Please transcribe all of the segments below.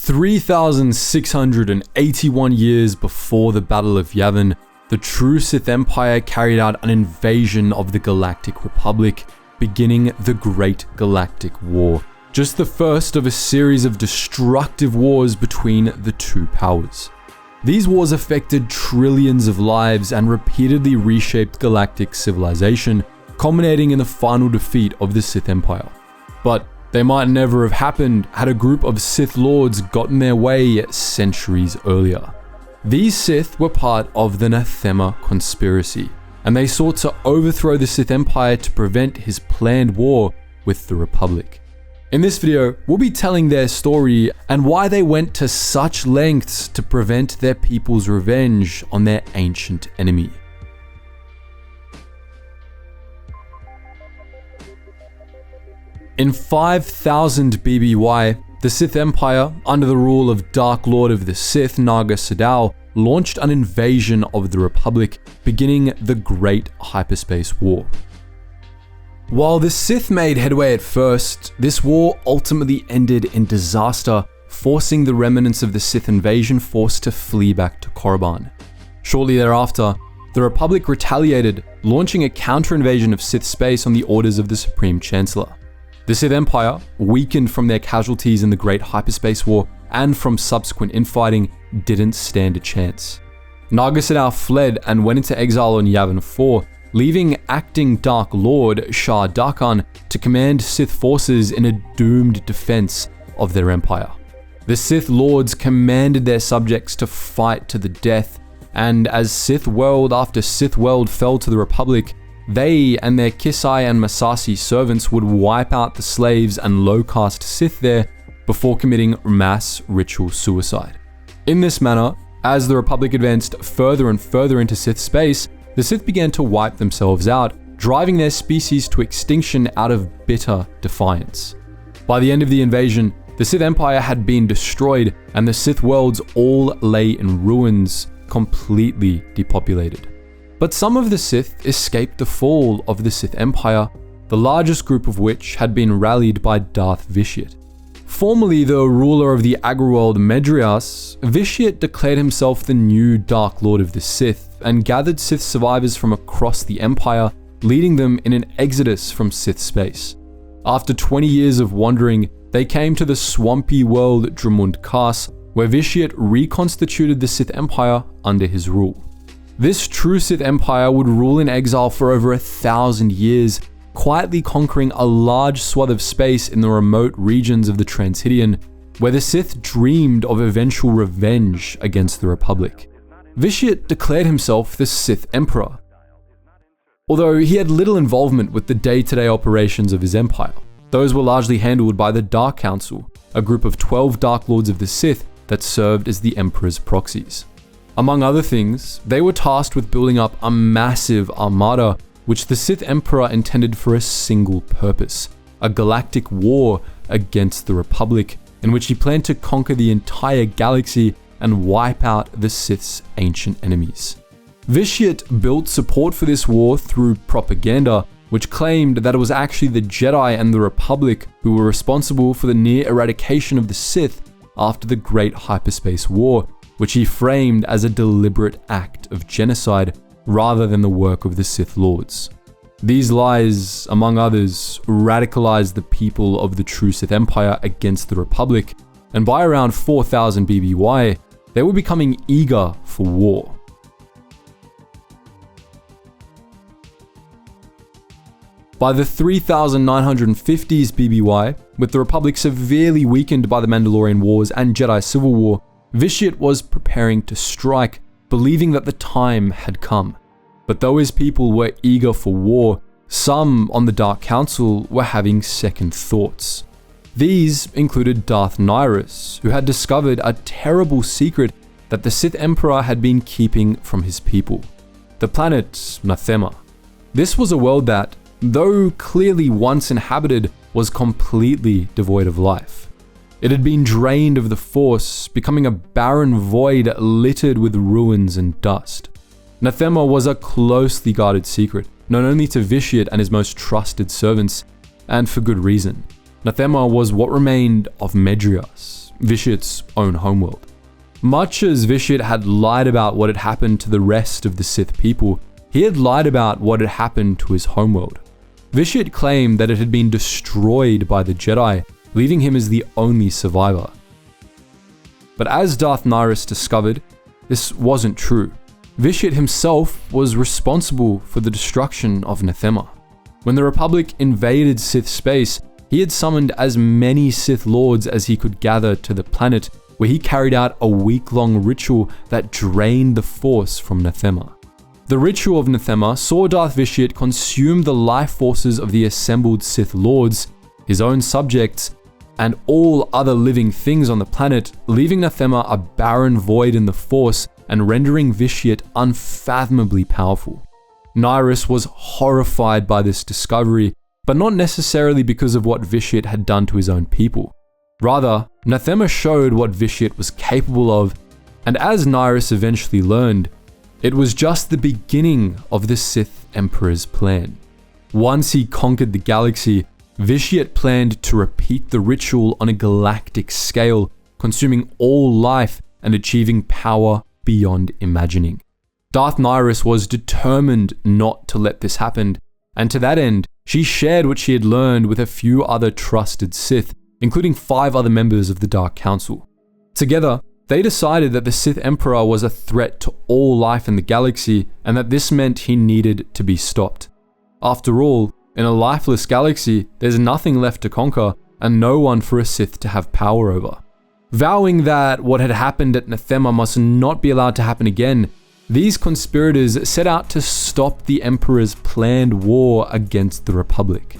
3,681 years before the Battle of Yavin, the True Sith Empire carried out an invasion of the Galactic Republic, beginning the Great Galactic War, just the first of a series of destructive wars between the two powers. These wars affected trillions of lives and repeatedly reshaped galactic civilization, culminating in the final defeat of the Sith Empire. But they might never have happened had a group of Sith Lords gotten their way centuries earlier. These Sith were part of the Anathema conspiracy, and they sought to overthrow the Sith Empire to prevent his planned war with the Republic. In this video, we'll be telling their story and why they went to such lengths to prevent their people's revenge on their ancient enemy. In 5000 BBY, the Sith Empire, under the rule of Dark Lord of the Sith Naga Sadow, launched an invasion of the Republic, beginning the Great Hyperspace War. While the Sith made headway at first, this war ultimately ended in disaster, forcing the remnants of the Sith invasion force to flee back to Korriban. Shortly thereafter, the Republic retaliated, launching a counter-invasion of Sith space on the orders of the Supreme Chancellor. The Sith Empire, weakened from their casualties in the Great Hyperspace War and from subsequent infighting, didn't stand a chance. Naga Sadow fled and went into exile on Yavin 4, leaving acting Dark Lord Shah Darkhan to command Sith forces in a doomed defense of their empire. The Sith Lords commanded their subjects to fight to the death, and as Sith world after Sith world fell to the Republic, they and their Kisai and Masasi servants would wipe out the slaves and low-caste Sith there before committing mass ritual suicide. In this manner, as the Republic advanced further and further into Sith space, the Sith began to wipe themselves out, driving their species to extinction out of bitter defiance. By the end of the invasion, the Sith Empire had been destroyed and the Sith worlds all lay in ruins, completely depopulated. But some of the Sith escaped the fall of the Sith Empire, the largest group of which had been rallied by Darth Vitiate. Formerly the ruler of the Agriworld Medrias, Vitiate declared himself the new Dark Lord of the Sith and gathered Sith survivors from across the Empire, leading them in an exodus from Sith space. After 20 years of wandering, they came to the swampy world Dromund Kaas, where Vitiate reconstituted the Sith Empire under his rule. This true Sith Empire would rule in exile for over 1,000 years, quietly conquering a large swath of space in the remote regions of the Transhydian, where the Sith dreamed of eventual revenge against the Republic. Vitiate declared himself the Sith Emperor, although he had little involvement with the day-to-day operations of his empire. Those were largely handled by the Dark Council, a group of 12 Dark Lords of the Sith that served as the Emperor's proxies. Among other things, they were tasked with building up a massive armada which the Sith Emperor intended for a single purpose, a galactic war against the Republic, in which he planned to conquer the entire galaxy and wipe out the Sith's ancient enemies. Vitiate built support for this war through propaganda, which claimed that it was actually the Jedi and the Republic who were responsible for the near eradication of the Sith after the Great Hyperspace War, which he framed as a deliberate act of genocide rather than the work of the Sith Lords. These lies, among others, radicalized the people of the True Sith Empire against the Republic, and by around 4000 BBY, they were becoming eager for war. By the 3950s BBY, with the Republic severely weakened by the Mandalorian Wars and Jedi Civil War, Vitiate was preparing to strike, believing that the time had come. But though his people were eager for war, some on the Dark Council were having second thoughts. These included Darth Nihilus, who had discovered a terrible secret that the Sith Emperor had been keeping from his people: the planet Anathema. This was a world that, though clearly once inhabited, was completely devoid of life. It had been drained of the Force, becoming a barren void littered with ruins and dust. Anathema was a closely guarded secret, known only to Vitiate and his most trusted servants, and for good reason. Anathema was what remained of Medrias, Vitiat's own homeworld. Much as Vitiat had lied about what had happened to the rest of the Sith people, he had lied about what had happened to his homeworld. Vitiat claimed that it had been destroyed by the Jedi, leaving him as the only survivor. But as Darth Nihilus discovered, this wasn't true. Vitiat himself was responsible for the destruction of Nathema. When the Republic invaded Sith space, he had summoned as many Sith Lords as he could gather to the planet, where he carried out a week-long ritual that drained the Force from Nathema. The ritual of Nathema saw Darth Vitiat consume the life forces of the assembled Sith Lords, his own subjects, and all other living things on the planet, leaving Nathema a barren void in the Force and rendering Vitiat unfathomably powerful. Nihilus was horrified by this discovery, but not necessarily because of what Vitiat had done to his own people. Rather, Nathema showed what Vitiat was capable of, and as Nihilus eventually learned, it was just the beginning of the Sith Emperor's plan. Once he conquered the galaxy, Vitiat planned to repeat the ritual on a galactic scale, consuming all life and achieving power beyond imagining. Darth Nihilus was determined not to let this happen, and to that end, she shared what she had learned with a few other trusted Sith, including 5 other members of the Dark Council. Together, they decided that the Sith Emperor was a threat to all life in the galaxy, and that this meant he needed to be stopped. After all, in a lifeless galaxy, there's nothing left to conquer, and no one for a Sith to have power over. Vowing that what had happened at Nathema must not be allowed to happen again, these conspirators set out to stop the Emperor's planned war against the Republic.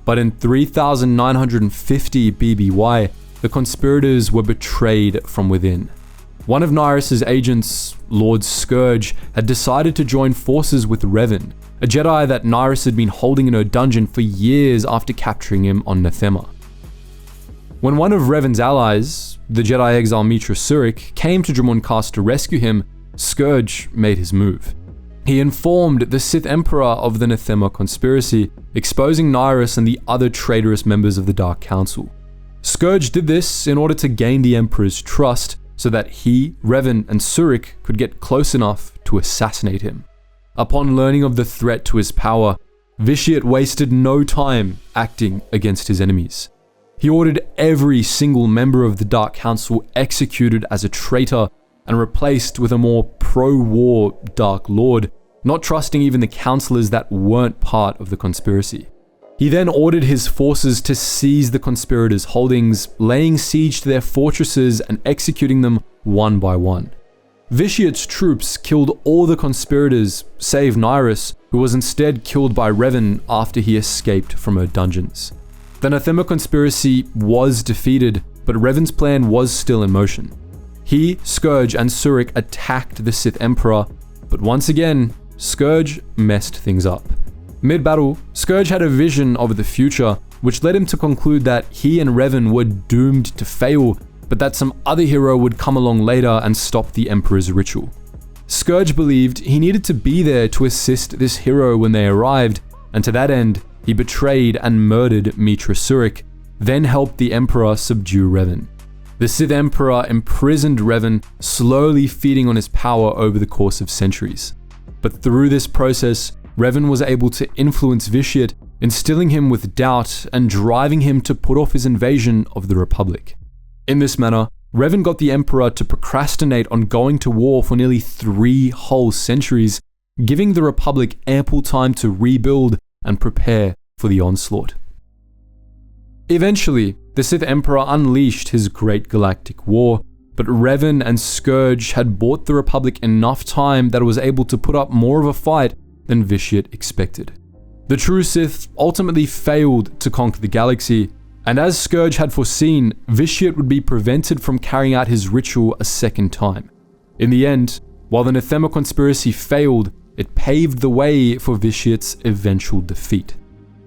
But in 3950 BBY, the conspirators were betrayed from within. One of Nihilus's agents, Lord Scourge, had decided to join forces with Revan, a Jedi that Nihilus had been holding in her dungeon for years after capturing him on Nathema. When one of Revan's allies, the Jedi exile Meetra Surik, came to Dromund Kaas to rescue him, Scourge made his move. He informed the Sith Emperor of the Nathema conspiracy, exposing Nihilus and the other traitorous members of the Dark Council. Scourge did this in order to gain the Emperor's trust, so that he, Revan, and Surik could get close enough to assassinate him. Upon learning of the threat to his power, Vitiat wasted no time acting against his enemies. He ordered every single member of the Dark Council executed as a traitor and replaced with a more pro-war Dark Lord, not trusting even the counselors that weren't part of the conspiracy. He then ordered his forces to seize the conspirators' holdings, laying siege to their fortresses and executing them one by one. Vitiat's troops killed all the conspirators, save Nihilus, who was instead killed by Revan after he escaped from her dungeons. The Nathema conspiracy was defeated, but Revan's plan was still in motion. He, Scourge, and Surik attacked the Sith Emperor, but once again, Scourge messed things up. Mid-battle, Scourge had a vision of the future, which led him to conclude that he and Revan were doomed to fail, but that some other hero would come along later and stop the Emperor's ritual. Scourge believed he needed to be there to assist this hero when they arrived, and to that end, he betrayed and murdered Meetra Surik, then helped the Emperor subdue Revan. The Sith Emperor imprisoned Revan, slowly feeding on his power over the course of centuries. But through this process, Revan was able to influence Vitiat, instilling him with doubt and driving him to put off his invasion of the Republic. In this manner, Revan got the Emperor to procrastinate on going to war for nearly 3 whole centuries, giving the Republic ample time to rebuild and prepare for the onslaught. Eventually, the Sith Emperor unleashed his great galactic war, but Revan and Scourge had bought the Republic enough time that it was able to put up more of a fight than Vitiat expected. The True Sith ultimately failed to conquer the galaxy, and as Scourge had foreseen, Vitiat would be prevented from carrying out his ritual a second time. In the end, while the Nathema conspiracy failed, it paved the way for Vitiat's eventual defeat.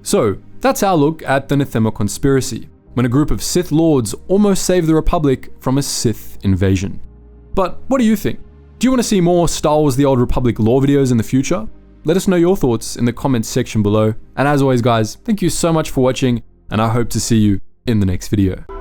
So, that's our look at the Nathema conspiracy, when a group of Sith Lords almost saved the Republic from a Sith invasion. But what do you think? Do you want to see more Star Wars The Old Republic lore videos in the future? let us know your thoughts in the comments section below. And as always guys, thank you so much for watching, and I hope to see you in the next video.